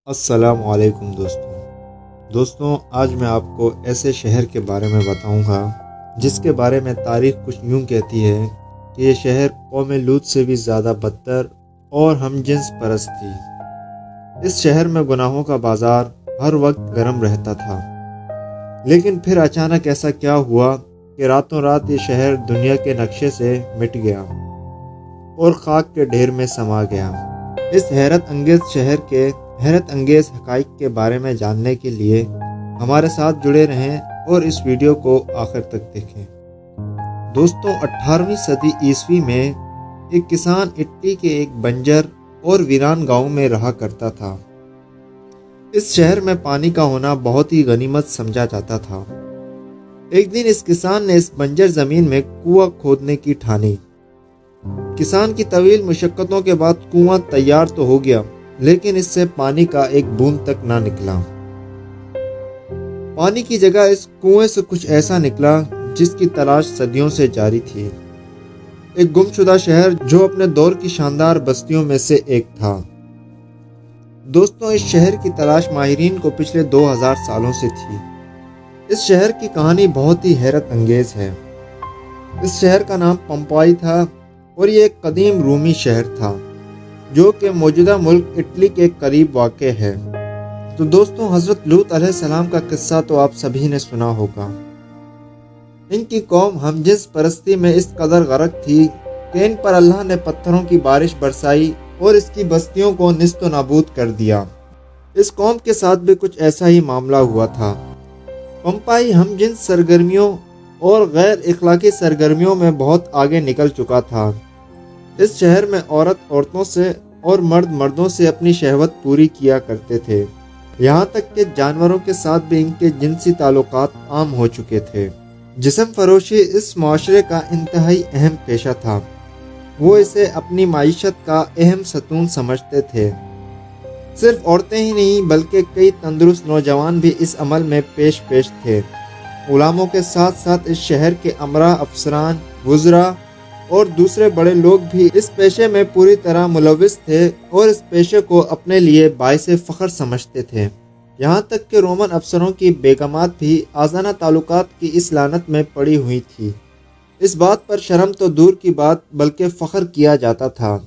السلام علیکم دوستوں آج میں آپ کو ایسے شہر کے بارے میں بتاؤں گا جس کے بارے میں تاریخ کچھ یوں کہتی ہے کہ یہ شہر قوم لوط سے بھی زیادہ بدتر اور ہم جنس پرست تھی۔ اس شہر میں گناہوں کا بازار ہر وقت گرم رہتا تھا، لیکن پھر اچانک ایسا کیا ہوا کہ راتوں رات یہ شہر دنیا کے نقشے سے مٹ گیا اور خاک کے ڈھیر میں سما گیا۔ اس حیرت انگیز شہر کے حیرت انگیز حقائق کے بارے میں جاننے کے لیے ہمارے ساتھ جڑے رہیں اور اس ویڈیو کو آخر تک دیکھیں۔ دوستوں، 18ویں صدی عیسوی میں ایک کسان اٹلی کے ایک بنجر اور ویران گاؤں میں رہا کرتا تھا۔ اس شہر میں پانی کا ہونا بہت ہی غنیمت سمجھا جاتا تھا۔ ایک دن اس کسان نے اس بنجر زمین میں کنواں کھودنے کی ٹھانی۔ کسان کی طویل مشقتوں کے بعد کنواں تیار تو ہو گیا، لیکن اس سے پانی کا ایک بوند تک نہ نکلا۔ پانی کی جگہ اس کنویں سے کچھ ایسا نکلا جس کی تلاش صدیوں سے جاری تھی۔ ایک گمشدہ شہر جو اپنے دور کی شاندار بستیوں میں سے ایک تھا۔ دوستوں، اس شہر کی تلاش ماہرین کو پچھلے 2000 سالوں سے تھی۔ اس شہر کی کہانی بہت ہی حیرت انگیز ہے۔ اس شہر کا نام پمپائی تھا اور یہ ایک قدیم رومی شہر تھا جو کہ موجودہ ملک اٹلی کے قریب واقع ہے۔ تو دوستوں، حضرت لوط علیہ السلام کا قصہ تو آپ سبھی نے سنا ہوگا۔ ان کی قوم ہم جنس پرستی میں اس قدر غرق تھی کہ ان پر اللہ نے پتھروں کی بارش برسائی اور اس کی بستیوں کو نیست و نابود کر دیا۔ اس قوم کے ساتھ بھی کچھ ایسا ہی معاملہ ہوا تھا۔ پمپائی ہم جنس سرگرمیوں اور غیر اخلاقی سرگرمیوں میں بہت آگے نکل چکا تھا۔ اس شہر میں عورتوں سے اور مردوں سے اپنی شہوت پوری کیا کرتے تھے، یہاں تک کہ جانوروں کے ساتھ بھی ان کے جنسی تعلقات عام ہو چکے تھے۔ جسم فروشی اس معاشرے کا انتہائی اہم پیشہ تھا۔ وہ اسے اپنی معیشت کا اہم ستون سمجھتے تھے۔ صرف عورتیں ہی نہیں بلکہ کئی تندرست نوجوان بھی اس عمل میں پیش تھے۔ غلاموں کے ساتھ ساتھ اس شہر کے امراء، افسران، وزراء اور دوسرے بڑے لوگ بھی اس پیشے میں پوری طرح ملوث تھے اور اس پیشے کو اپنے لیے باعث فخر سمجھتے تھے۔ یہاں تک کہ رومن افسروں کی بیگمات بھی آزادانہ تعلقات کی اس لعنت میں پڑی ہوئی تھی۔ اس بات پر شرم تو دور کی بات بلکہ فخر کیا جاتا تھا۔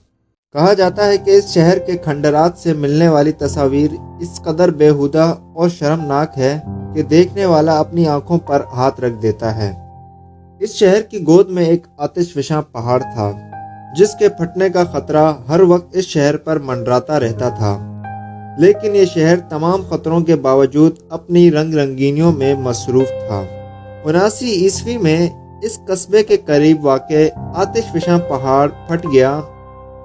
کہا جاتا ہے کہ اس شہر کے کھنڈرات سے ملنے والی تصاویر اس قدر بیہودہ اور شرمناک ہے کہ دیکھنے والا اپنی آنکھوں پر ہاتھ رکھ دیتا ہے۔ اس شہر کی گود میں ایک آتش فشاں پہاڑ تھا جس کے پھٹنے کا خطرہ ہر وقت اس شہر پر منڈراتا رہتا تھا، لیکن یہ شہر تمام خطروں کے باوجود اپنی رنگ رنگینیوں میں مصروف تھا۔ 79 عیسوی میں اس قصبے کے قریب واقع آتش فشاں پہاڑ پھٹ گیا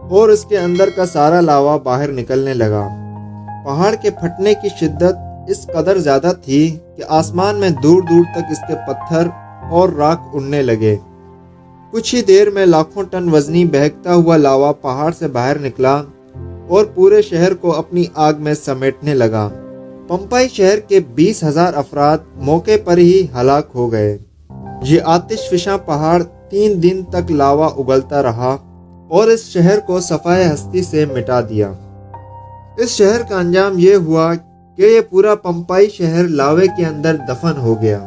اور اس کے اندر کا سارا لاوا باہر نکلنے لگا۔ پہاڑ کے پھٹنے کی شدت اس قدر زیادہ تھی کہ آسمان میں دور دور تک اس کے پتھر اور راکھ اڑنے لگے۔ کچھ ہی دیر میں لاکھوں ٹن وزنی بہکتا ہوا لاوا پہاڑ سے باہر نکلا اور پورے شہر کو اپنی آگ میں سمیٹنے لگا۔ پمپائی شہر کے 20,000 افراد موقع پر ہی ہلاک ہو گئے۔ یہ آتش فشاں پہاڑ 3 دن تک لاوا اگلتا رہا اور اس شہر کو صفائے ہستی سے مٹا دیا۔ اس شہر کا انجام یہ ہوا کہ یہ پورا پمپائی شہر لاوے کے اندر دفن ہو گیا۔